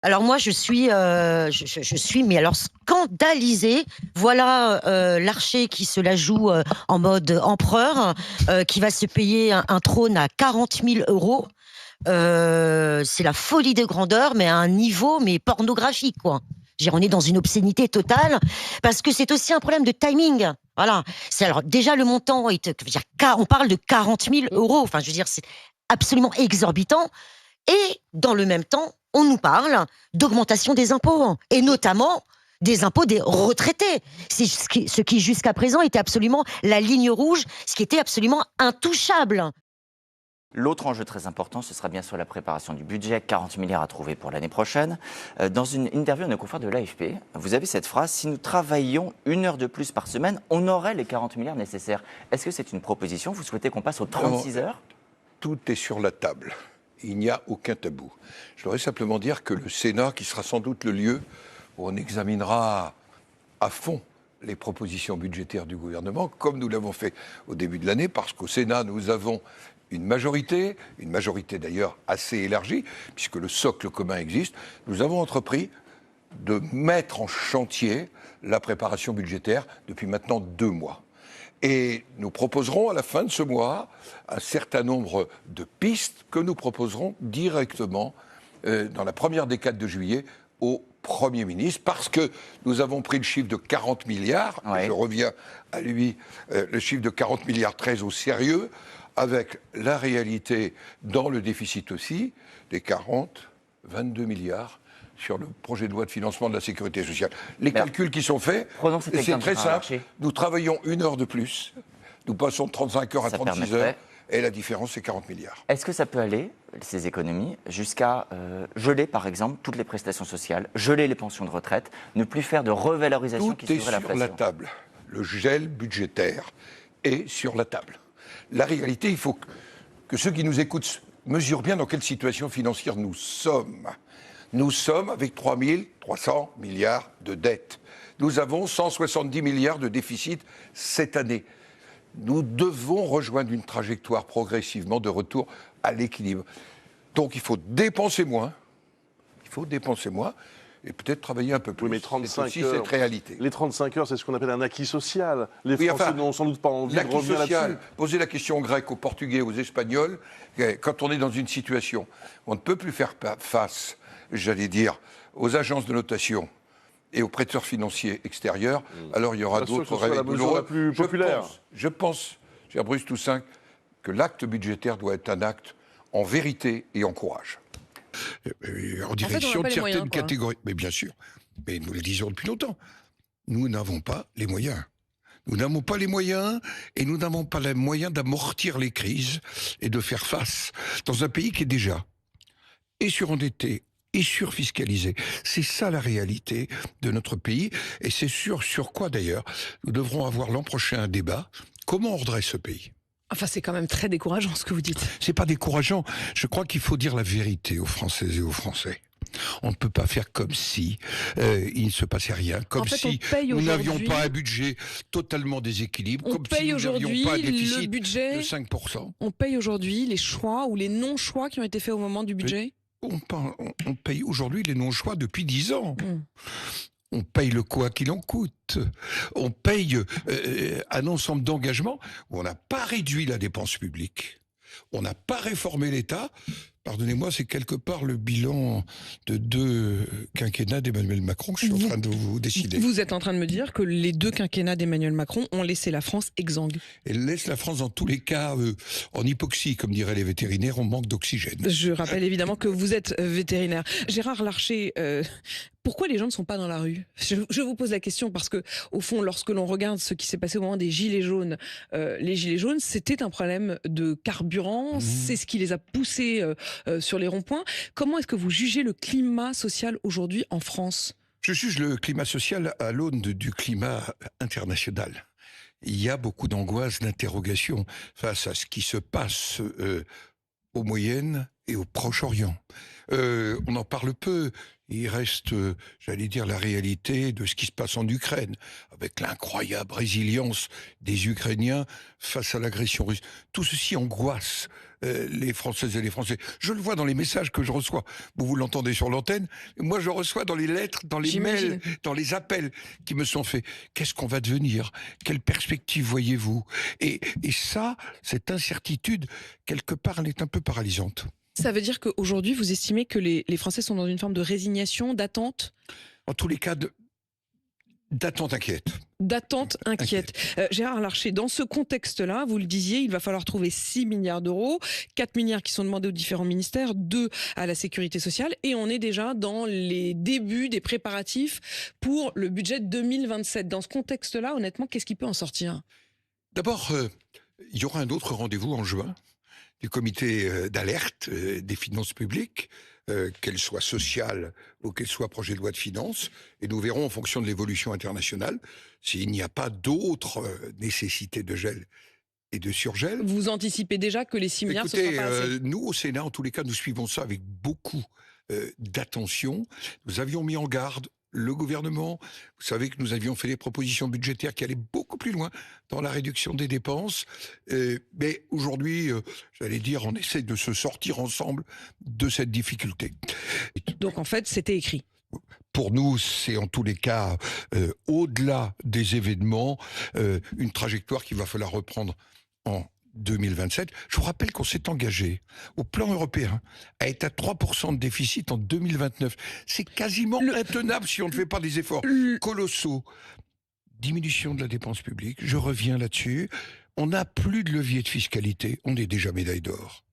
Alors moi, je suis, mais alors scandalisée. Voilà Larcher qui se la joue en mode empereur, qui va se payer un trône à 40 000 euros. C'est la folie de grandeur, mais à un niveau mais pornographique, quoi. Je veux dire, on est dans une obscénité totale, parce que c'est aussi un problème de timing. Voilà. C'est alors déjà le montant est, je veux dire, on parle de 40 000 euros. Enfin, je veux dire, c'est absolument exorbitant. Et dans le même temps, on nous parle d'augmentation des impôts, et notamment des impôts des retraités. C'est ce qui jusqu'à présent était absolument la ligne rouge, ce qui était absolument intouchable. L'autre enjeu très important, ce sera bien sûr la préparation du budget, 40 milliards à trouver pour l'année prochaine. Dans une interview à nos confrères de l'AFP, vous avez cette phrase: si nous travaillions 1 heure de plus par semaine, on aurait les 40 milliards nécessaires. Est-ce que c'est une proposition? Vous souhaitez qu'on passe aux 36 heures? Tout est sur la table. Il n'y a aucun tabou. Je voudrais simplement dire que le Sénat, qui sera sans doute le lieu où on examinera à fond les propositions budgétaires du gouvernement, comme nous l'avons fait au début de l'année, parce qu'au Sénat, nous avons une majorité d'ailleurs assez élargie, puisque le socle commun existe. Nous avons entrepris de mettre en chantier la préparation budgétaire depuis maintenant 2 mois. Et nous proposerons à la fin de ce mois un certain nombre de pistes que nous proposerons directement dans la première décade de juillet au Premier ministre, parce que nous avons pris le chiffre de 40 milliards, Ouais. je reviens à lui, le chiffre de 40 milliards très au sérieux, avec la réalité dans le déficit aussi, des 22 milliards sur le projet de loi de financement de la sécurité sociale. Les calculs qui sont faits, c'est très simple. Nous travaillons 1 heure de plus. Nous passons de 35 heures à 36 heures. Et la différence, c'est 40 milliards. Est-ce que ça peut aller, ces économies, jusqu'à geler, par exemple, toutes les prestations sociales, geler les pensions de retraite, ne plus faire de revalorisation qui suivrait l'inflation? Tout est sur la table. Le gel budgétaire est sur la table. La réalité, il faut que ceux qui nous écoutent mesurent bien dans quelle situation financière nous sommes. Nous sommes avec 3 300 milliards de dettes. Nous avons 170 milliards de déficit cette année. Nous devons rejoindre une trajectoire progressivement de retour à l'équilibre. Donc il faut dépenser moins, et peut-être travailler un peu plus. Oui, mais 35 c'est aussi heures, cette réalité. Les 35 heures, c'est ce qu'on appelle un acquis social. Les Français n'ont sans doute pas envie de revenir là-dessus. Posez la question aux Grecs, aux Portugais, aux Espagnols. Quand on est dans une situation où on ne peut plus faire face, j'allais dire, aux agences de notation et aux prêteurs financiers extérieurs, alors il y aura d'autres réveils douloureux. Je pense, cher Bruce Toussaint, que l'acte budgétaire doit être un acte en vérité et en courage. En direction de certaines catégories. Mais bien sûr, mais nous le disons depuis longtemps, nous n'avons pas les moyens. Nous n'avons pas les moyens, et nous n'avons pas les moyens d'amortir les crises et de faire face dans un pays qui est déjà et surendetté et surfiscalisé. C'est ça la réalité de notre pays, et c'est sur quoi d'ailleurs nous devrons avoir l'an prochain un débat. Comment on redresse ce pays ? Enfin, c'est quand même très décourageant ce que vous dites. C'est pas décourageant. Je crois qu'il faut dire la vérité aux Françaises et aux Français. On ne peut pas faire comme si il ne se passait rien, comme si nous n'avions pas un budget totalement déséquilibré, comme si nous n'avions pas un déficit de 5%. On paye aujourd'hui les choix ou les non-choix qui ont été faits au moment du budget ? On paye aujourd'hui les non-choix depuis 10 ans. On paye le quoi qu'il en coûte. On paye un ensemble d'engagements où on n'a pas réduit la dépense publique. On n'a pas réformé l'État. Pardonnez-moi, c'est quelque part le bilan de 2 quinquennats d'Emmanuel Macron que je suis en train de vous décider. Vous êtes en train de me dire que les 2 quinquennats d'Emmanuel Macron ont laissé la France exsangue. Elle laisse la France dans tous les cas en hypoxie, comme diraient les vétérinaires, on manque d'oxygène. Je rappelle évidemment que vous êtes vétérinaire. Gérard Larcher, pourquoi les gens ne sont pas dans la rue ? Je vous pose la question parce que, au fond, lorsque l'on regarde ce qui s'est passé au moment des Gilets jaunes, les Gilets jaunes, c'était un problème de carburant, c'est ce qui les a poussés sur les ronds-points. Comment est-ce que vous jugez le climat social aujourd'hui en France ? Je juge le climat social à l'aune du climat international. Il y a beaucoup d'angoisse, d'interrogation face à ce qui se passe au Moyen et au Proche-Orient. On en parle peu. il reste, j'allais dire, la réalité de ce qui se passe en Ukraine, avec l'incroyable résilience des Ukrainiens face à l'agression russe. Tout ceci angoisse les Françaises et les Français. Je le vois dans les messages que je reçois. Vous l'entendez sur l'antenne. Moi, je reçois dans les lettres, dans les mails, dans les appels qui me sont faits. Qu'est-ce qu'on va devenir? Quelle perspective voyez-vous? Et ça, cette incertitude, quelque part, elle est un peu paralysante. Ça veut dire qu'aujourd'hui, vous estimez que les Français sont dans une forme de résignation, d'attente? En tous les cas, d'attente inquiète. D'attente inquiète. Gérard Larcher, dans ce contexte-là, vous le disiez, il va falloir trouver 6 milliards d'euros, 4 milliards qui sont demandés aux différents ministères, 2 à la sécurité sociale, et on est déjà dans les débuts des préparatifs pour le budget 2027. Dans ce contexte-là, honnêtement, qu'est-ce qui peut en sortir? D'abord, il y aura un autre rendez-vous en juin du comité d'alerte des finances publiques, qu'elle soit sociale ou qu'elle soit projet de loi de finances, et nous verrons en fonction de l'évolution internationale s'il n'y a pas d'autres nécessités de gel et de surgel. Vous anticipez déjà que les 6 milliards, écoutez, ce sera pas assez. Nous, au Sénat, en tous les cas, nous suivons ça avec beaucoup d'attention. Nous avions mis en garde le gouvernement. Vous savez que nous avions fait des propositions budgétaires qui allaient beaucoup plus loin dans la réduction des dépenses. Mais aujourd'hui, j'allais dire, on essaie de se sortir ensemble de cette difficulté. Donc en fait, c'était écrit. Pour nous, c'est en tous les cas, au-delà des événements, une trajectoire qu'il va falloir reprendre en 2027. Je vous rappelle qu'on s'est engagé au plan européen à être à 3% de déficit en 2029. C'est quasiment intenable si on ne fait pas des efforts colossaux. Diminution de la dépense publique, je reviens là-dessus. On n'a plus de levier de fiscalité, on est déjà médaille d'or.